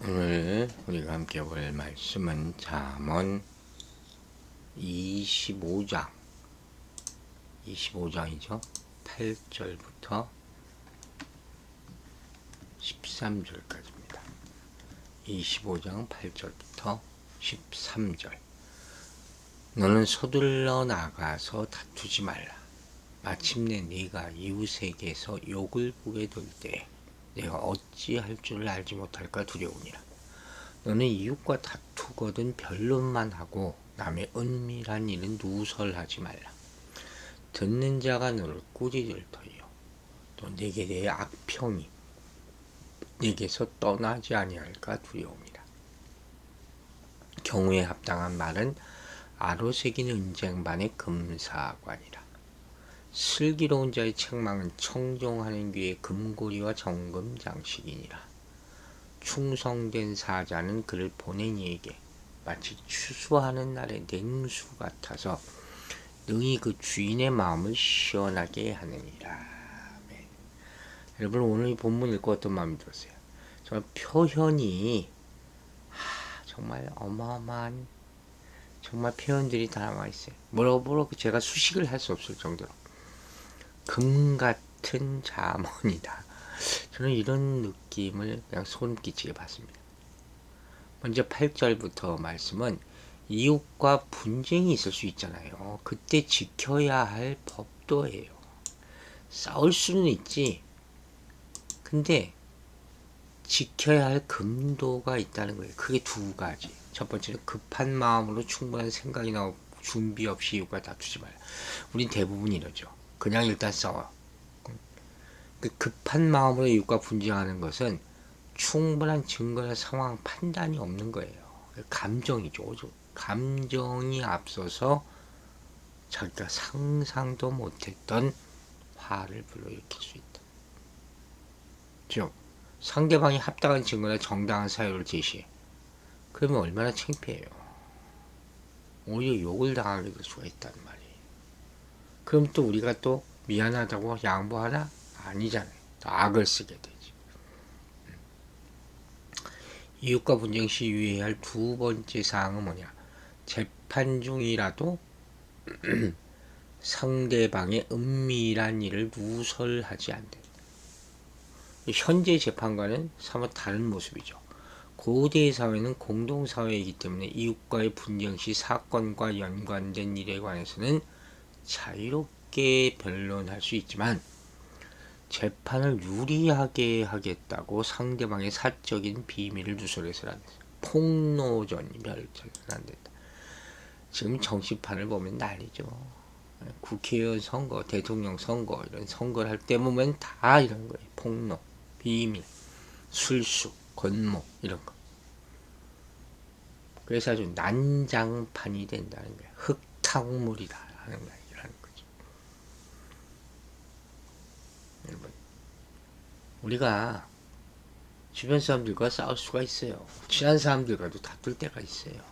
오늘 우리가 함께 볼 말씀은 잠언 25장이죠. 8절부터 13절까지입니다. 25장 8절부터 13절. 너는 서둘러 나가서 다투지 말라. 마침내 네가 이웃에게서 욕을 보게 될 때 내가 어찌할 줄 알지 못할까 두려우니라. 너는 이웃과 다투거든 변론만 하고 남의 은밀한 일은 누설하지 말라. 듣는 자가 너를 꾸짖을 터이요 또 내게 내 악평이 내게서 떠나지 아니할까 두려움이라. 경우에 합당한 말은 아로 새긴 은쟁반의 금사관이라. 슬기로운 자의 책망은 청종하는 귀의 금고리와 정금 장식이니라. 충성된 사자는 그를 보낸 이에게 마치 추수하는 날의 냉수 같아서 능히 그 주인의 마음을 시원하게 하느니라. 아멘. 여러분, 오늘 이 본문 읽고 어떤 마음이 들었어요? 정말 표현이 정말 어마어마한 정말 표현들이 다 남아있어요. 뭐라고 제가 수식을 할 수 없을 정도로 금 같은 잠언이다. 저는 이런 느낌을 그냥 소름 끼치게 봤습니다. 먼저 8절부터 말씀은 이웃과 분쟁이 있을 수 있잖아요. 그때 지켜야 할 법도예요. 싸울 수는 있지. 근데 지켜야 할 금도가 있다는 거예요. 그게 두 가지. 첫 번째는 급한 마음으로 충분한 생각이나 준비 없이 이웃과 다투지 말라. 우린 대부분 이러죠. 그냥 일단 싸워. 그 급한 마음으로 이웃과 분쟁하는 것은 충분한 증거나 상황 판단이 없는 거예요. 감정이죠. 감정이 앞서서 자기가 상상도 못했던 화를 불러일으킬 수 있다. 즉 상대방이 합당한 증거나 정당한 사유를 제시해. 그러면 얼마나 창피해요. 오히려 욕을 당하게 될 수가 있단 말이에요. 그럼 또 우리가 또 미안하다고 양보하나? 아니잖아요. 또 악을 쓰게 되지. 이웃과 분쟁 시 유의해야 할 두 번째 사항은 뭐냐? 재판 중이라도 상대방의 은밀한 일을 누설하지 않는다. 현재 재판과는 사뭇 다른 모습이죠. 고대 사회는 공동사회이기 때문에 이웃과의 분쟁 시 사건과 연관된 일에 관해서는 자유롭게 변론할 수 있지만 재판을 유리하게 하겠다고 상대방의 사적인 비밀을 누설해서는 안 된다. 폭로전이 펼쳐서는 안 된다. 지금 정치판을 보면 난리죠. 국회의원 선거, 대통령 선거, 이런 선거를 할 때 보면 다 이런 거예요. 폭로, 비밀, 술수, 권모, 이런 거. 그래서 아주 난장판이 된다는 거예요. 흙탕물이다 하는 거예요. 여러분, 우리가 주변 사람들과 싸울 수가 있어요. 친한 사람들과도 다툴 때가 있어요.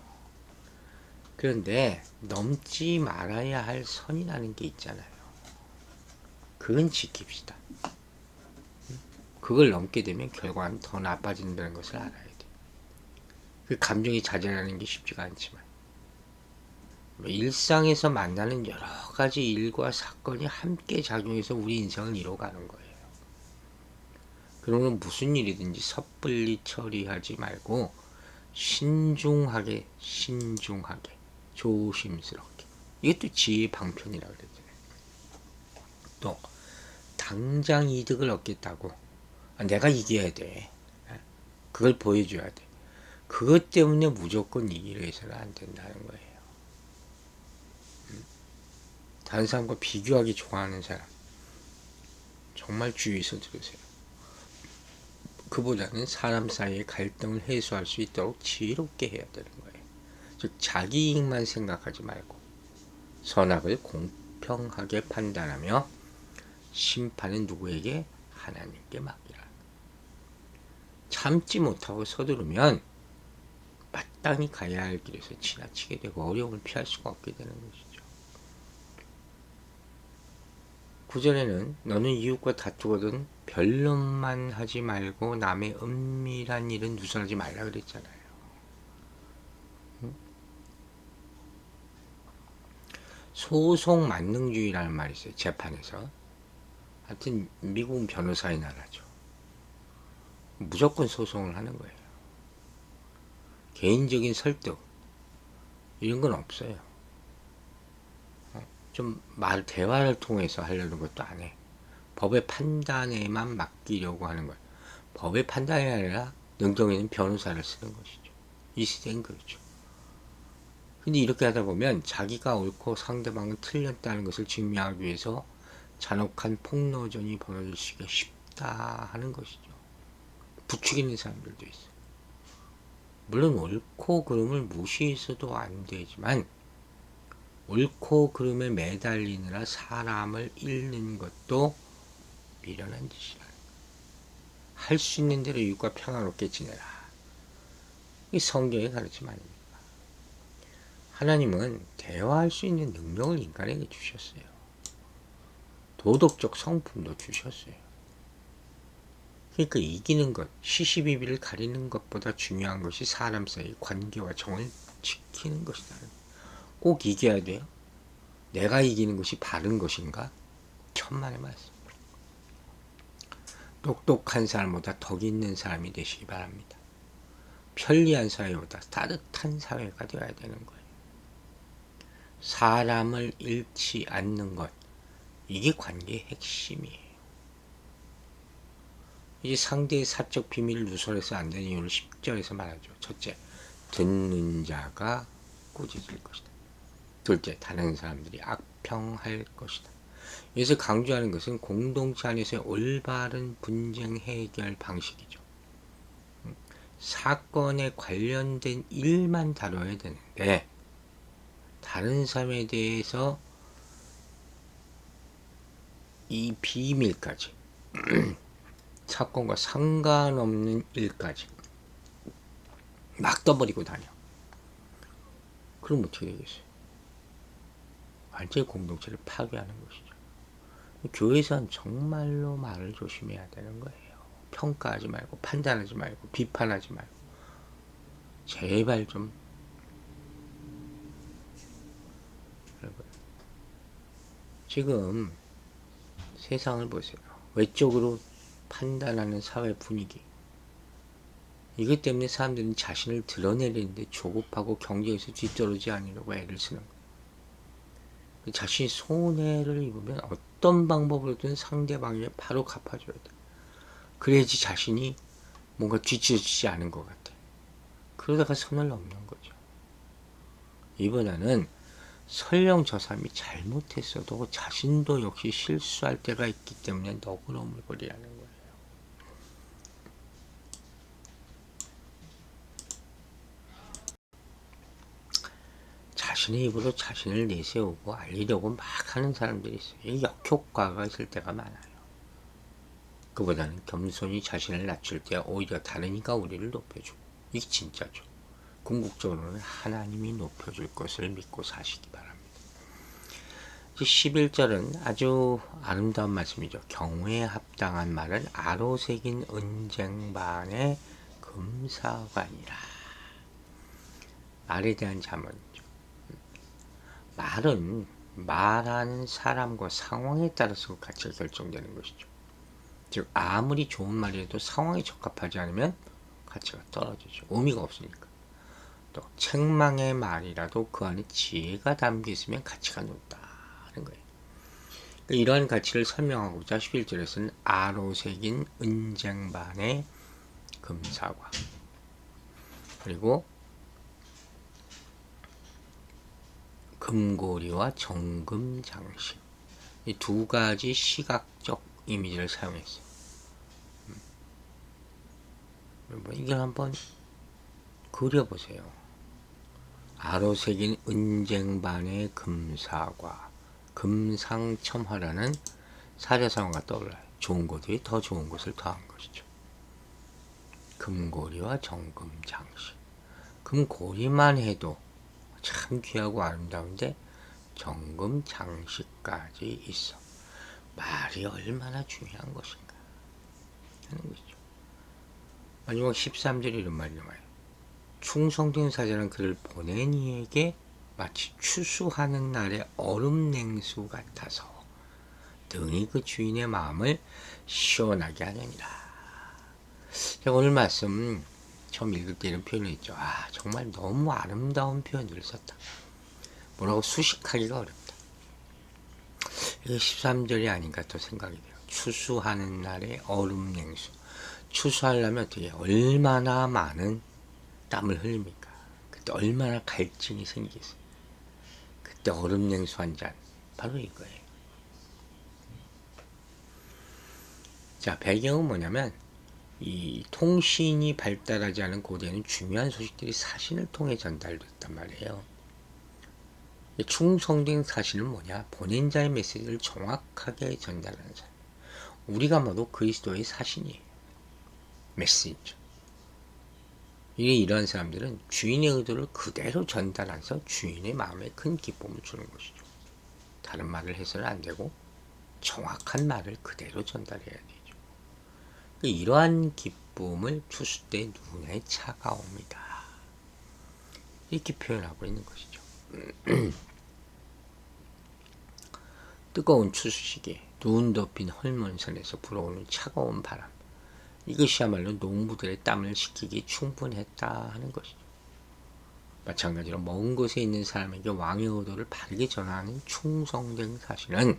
그런데 넘지 말아야 할 선이라는 게 있잖아요. 그건 지킵시다. 그걸 넘게 되면 결과는 더 나빠진다는 것을 알아야 돼. 그 감정이 자제하는 게 쉽지가 않지만 일상에서 만나는 여러 가지 일과 사건이 함께 작용해서 우리 인생을 이뤄가는 거예요. 그러면 무슨 일이든지 섣불리 처리하지 말고 신중하게 조심스럽게. 이것도 지혜의 방편이라고 그러잖아요. 또 당장 이득을 얻겠다고 내가 이겨야 돼. 그걸 보여줘야 돼. 그것 때문에 무조건 이기려 해서는 안 된다는 거예요. 다른 사람과 비교하기 좋아하는 사람 정말 주의해서 들으세요. 그보다는 사람 사이의 갈등을 해소할 수 있도록 지혜롭게 해야 되는 거예요. 즉 자기 이익만 생각하지 말고 선악을 공평하게 판단하며 심판은 누구에게? 하나님께 맡기라. 참지 못하고 서두르면 마땅히 가야 할 길에서 지나치게 되고 어려움을 피할 수가 없게 되는 것이죠. 9절에는 너는 이웃과 다투거든 변론만 하지 말고 남의 은밀한 일은 누설하지 말라 그랬잖아요. 소송 만능주의라는 말이 있어요. 재판에서. 하여튼 미국은 변호사의 나라죠. 무조건 소송을 하는 거예요. 개인적인 설득 이런 건 없어요. 좀 대화를 통해서 하려는 것도 안 해. 법의 판단에만 맡기려고 하는 거예요. 법의 판단이 아니라 능동에는 변호사를 쓰는 것이죠. 이 시대는 그렇죠. 근데 이렇게 하다 보면 자기가 옳고 상대방은 틀렸다는 것을 증명하기 위해서 잔혹한 폭로전이 벌어지기가 쉽다 하는 것이죠. 부추기는 사람들도 있어요. 물론 옳고 그름을 무시해서도 안 되지만 옳고 그름에 매달리느라 사람을 잃는 것도 미련한 짓이라. 할 수 있는 대로 이웃과 평화롭게 지내라. 이 성경의 가르침 아닙니까? 하나님은 대화할 수 있는 능력을 인간에게 주셨어요. 도덕적 성품도 주셨어요. 그러니까 이기는 것, 시시비비를 가리는 것보다 중요한 것이 사람 사이의 관계와 정을 지키는 것이다. 꼭 이겨야 돼요? 내가 이기는 것이 바른 것인가? 천만의 말씀. 똑똑한 사람보다 덕 있는 사람이 되시기 바랍니다. 편리한 사회보다 따뜻한 사회가 되어야 되는 거예요. 사람을 잃지 않는 것, 이게 관계의 핵심이에요. 이제 상대의 사적 비밀을 누설해서 안 되는 이유를 10절에서 말하죠. 첫째, 듣는 자가 꾸짖을 것이다. 둘째, 다른 사람들이 악평할 것이다. 여기서 강조하는 것은 공동체 안에서의 올바른 분쟁 해결 방식이죠. 사건에 관련된 일만 다뤄야 되는데 다른 사람에 대해서 이 비밀까지 사건과 상관없는 일까지 막 떠버리고 다녀. 그럼 어떻게 되겠어요? 완전히 공동체를 파괴하는 것이죠. 교회에서는 정말로 말을 조심해야 되는 거예요. 평가하지 말고 판단하지 말고 비판하지 말고 제발 좀 지금 세상을 보세요. 외적으로 판단하는 사회 분위기. 이것 때문에 사람들은 자신을 드러내려는데 조급하고 경쟁에서 뒤떨어지지 않으려고 애를 쓰는 거예요. 자신이 손해를 입으면 어떤 방법으로든 상대방에게 바로 갚아줘야 돼. 그래야지 자신이 뭔가 뒤처지지 않은 것 같아. 그러다가 선을 넘는 거죠. 이보다는 설령 저 사람이 잘못했어도 자신도 역시 실수할 때가 있기 때문에 너그러물거리라는 거예요. 자신의 입으로 자신을 내세우고 알리려고 막 하는 사람들이 있어요. 이 역효과가 있을 때가 많아요. 그보다는 겸손히 자신을 낮출 때 오히려 다르니까 우리를 높여주고 이게 진짜죠. 궁극적으로는 하나님이 높여줄 것을 믿고 사시기 바랍니다. 11절은 아주 아름다운 말씀이죠. 경우에 합당한 말은 아로새긴 은쟁반의 금사관이라. 말에 대한 자문이죠. 말은 말하는 사람과 상황에 따라서 가치가 결정되는 것이죠. 즉 아무리 좋은 말이라도 상황에 적합하지 않으면 가치가 떨어지죠. 의미가 없으니까. 또 책망의 말이라도 그 안에 지혜가 담겨 있으면 가치가 높다는 거예요. 이러한 가치를 설명하고자 11절에서는 아로새긴 은쟁반의 금사과 그리고 금고리와 정금 장식 이 두 가지 시각적 이미지를 사용했어요. 이걸 한번 그려보세요. 아로새긴 은쟁반의 금사과 금상첨화라는 사자성어가 떠올라요. 좋은 것들이 더 좋은 것을 더한 것이죠. 금고리와 정금 장식. 금고리만 해도 참 귀하고 아름다운데 정금 장식까지 있어. 말이 얼마나 중요한 것인가 하는 것이죠. 마지막 13절에 이런 말이 나와요. 충성된 사자는 그를 보낸 이에게 마치 추수하는 날의 얼음 냉수 같아서 등이 그 주인의 마음을 시원하게 하느니라. 제가 오늘 말씀 처음 읽을 때 이런 표현을 했죠. 정말 너무 아름다운 표현들을 썼다. 뭐라고 수식하기가 어렵다. 이게 13절이 아닌가 또 생각이 돼요. 추수하는 날의 얼음 냉수. 추수하려면 어떻게 얼마나 많은 땀을 흘립니까? 그때 얼마나 갈증이 생기겠어요. 그때 얼음 냉수 한 잔. 바로 이거예요. 자, 배경은 뭐냐면 이 통신이 발달하지 않은 고대에는 중요한 소식들이 사신을 통해 전달됐단 말이에요. 충성된 사신은 뭐냐? 보낸 자의 메시지를 정확하게 전달하는 사람. 우리가 모두 그리스도의 사신이에요. 메시지. 이러한 사람들은 주인의 의도를 그대로 전달해서 주인의 마음에 큰 기쁨을 주는 것이죠. 다른 말을 해서는 안 되고 정확한 말을 그대로 전달해야 되죠. 이러한 기쁨을 추수 때 눈에 차가웁니다. 이렇게 표현하고 있는 것이죠. 뜨거운 추수시기에 눈 덮인 헐몬선에서 불어오는 차가운 바람. 이것이야말로 농부들의 땀을 식히기 충분했다 하는 것이죠. 마찬가지로 먼 곳에 있는 사람에게 왕의 의도를 바르게 전하는 충성된 사신은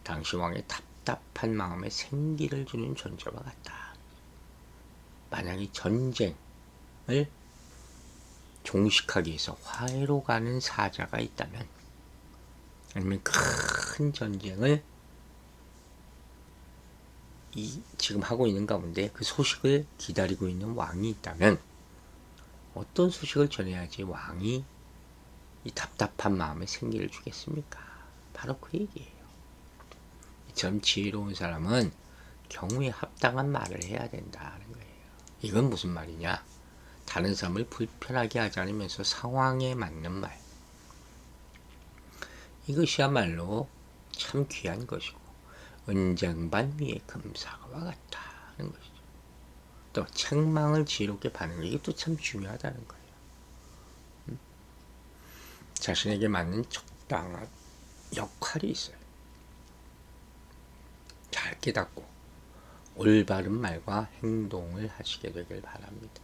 당시 왕의 답답한 마음에 생기를 주는 존재와 같다. 만약 이 전쟁을 종식하기 위해서 화해로 가는 사자가 있다면, 아니면 큰 전쟁을 지금 하고 있는 가운데 그 소식을 기다리고 있는 왕이 있다면 어떤 소식을 전해야지 왕이 이 답답한 마음에 생기를 주겠습니까? 바로 그 얘기예요. 이처럼 지혜로운 사람은 경우에 합당한 말을 해야 된다는 거예요. 이건 무슨 말이냐? 다른 사람을 불편하게 하지 않으면서 상황에 맞는 말. 이것이야말로 참 귀한 것이고 은쟁반 위에 금사과와 같다는 것이죠. 또 책망을 지혜롭게 받는 것, 이것도 참 중요하다는 거예요. 자신에게 맞는 적당한 역할이 있어요. 잘 깨닫고 올바른 말과 행동을 하시게 되길 바랍니다.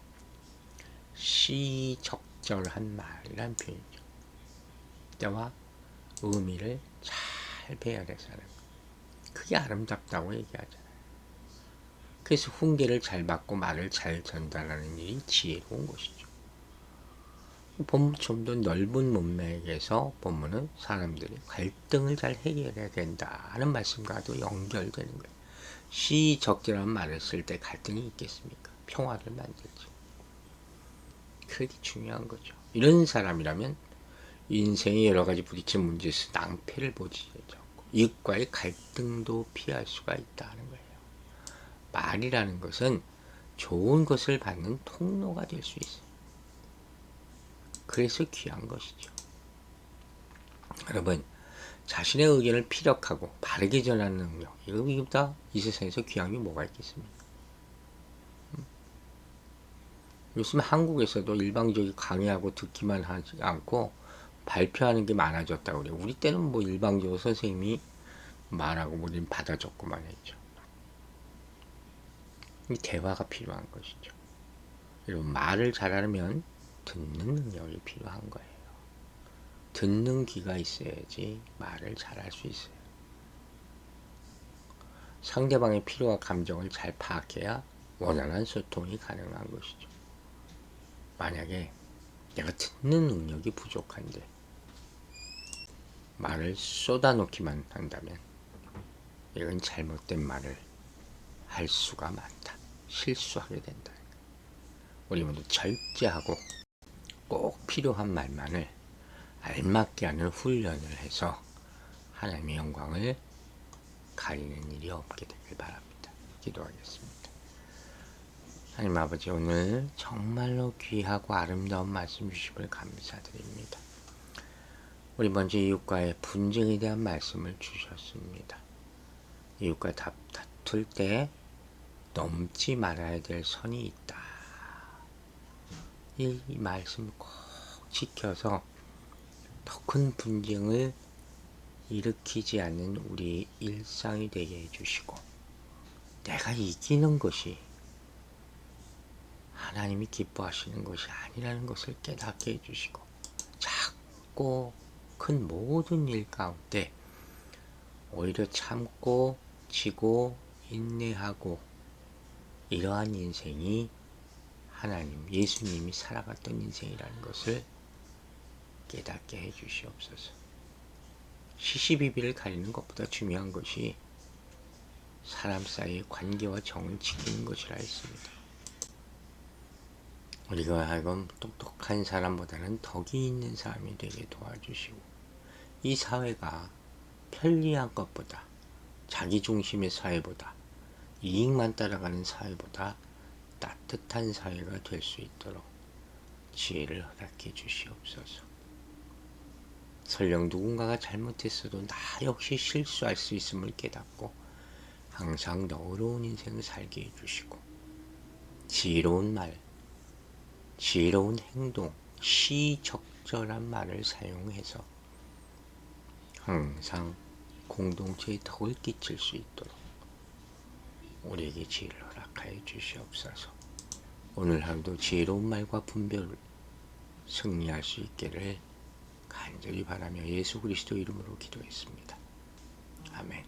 시적절한 말이란 표현이죠. 때와 의미를 잘 배열해서 하는 것. 그게 아름답다고 얘기하잖아요. 그래서 훈계를 잘 받고 말을 잘 전달하는 일이 지혜로운 것이죠. 본문 좀 더 넓은 문맥에서 본문은 사람들이 갈등을 잘 해결해야 된다는 말씀과도 연결되는 거예요. 시적절한 말을 쓸 때 갈등이 있겠습니까? 평화를 만들지. 그게 중요한 거죠. 이런 사람이라면 인생의 여러 가지 부딪힌 문제에서 낭패를 보지 않고 이웃과의 갈등도 피할 수가 있다는 거예요. 말이라는 것은 좋은 것을 받는 통로가 될 수 있어요. 그래서 귀한 것이죠. 여러분, 자신의 의견을 피력하고 바르게 전하는 능력, 이거보다 이 세상에서 귀한 게 뭐가 있겠습니까? 요즘 한국에서도 일방적이 강의하고 듣기만 하지 않고 발표하는 게 많아졌다고 그래요. 우리 때는 뭐 일방적으로 선생님이 말하고 우리는 받아 적고만 했죠. 이 대화가 필요한 것이죠. 여러분, 말을 잘하면 듣는 능력이 필요한 거예요. 듣는 귀가 있어야지 말을 잘할 수 있어요. 상대방의 필요와 감정을 잘 파악해야 원활한 소통이 가능한 것이죠. 만약에 내가 듣는 능력이 부족한데 말을 쏟아놓기만 한다면 이건 잘못된 말을 할 수가 많다. 실수하게 된다. 우리 모두 절제하고 꼭 필요한 말만을 알맞게 하는 훈련을 해서 하나님의 영광을 가리는 일이 없게 되길 바랍니다. 기도하겠습니다. 하나님 아버지, 오늘 정말로 귀하고 아름다운 말씀 주심을 감사드립니다. 우리 먼저 이웃과의 분쟁에 대한 말씀을 주셨습니다. 이웃과 다툴 때 넘지 말아야 될 선이 있다. 이 말씀 꼭 지켜서 더 큰 분쟁을 일으키지 않는 우리 일상이 되게 해주시고, 내가 이기는 것이 하나님이 기뻐하시는 것이 아니라는 것을 깨닫게 해주시고, 작고 큰 모든 일 가운데 오히려 참고 지고 인내하고, 이러한 인생이 하나님, 예수님이 살아갔던 인생이라는 것을 깨닫게 해주시옵소서. 시시비비를 가리는 것보다 중요한 것이 사람 사이의 관계와 정을 지키는 것이라 했습니다. 우리가 하여금 똑똑한 사람보다는 덕이 있는 사람이 되게 도와주시고, 이 사회가 편리한 것보다, 자기중심의 사회보다, 이익만 따라가는 사회보다 따뜻한 사회가 될 수 있도록 지혜를 허락해 주시옵소서. 설령 누군가가 잘못했어도 나 역시 실수할 수 있음을 깨닫고 항상 너그러운 인생을 살게 해주시고, 지혜로운 말, 지혜로운 행동, 시적절한 말을 사용해서 항상 공동체에 덕을 끼칠 수 있도록 우리에게 지혜를 허락하여 주시옵소서. 오늘 하루도 지혜로운 말과 분별을 승리할 수 있기를 간절히 바라며 예수 그리스도 이름으로 기도했습니다. 아멘.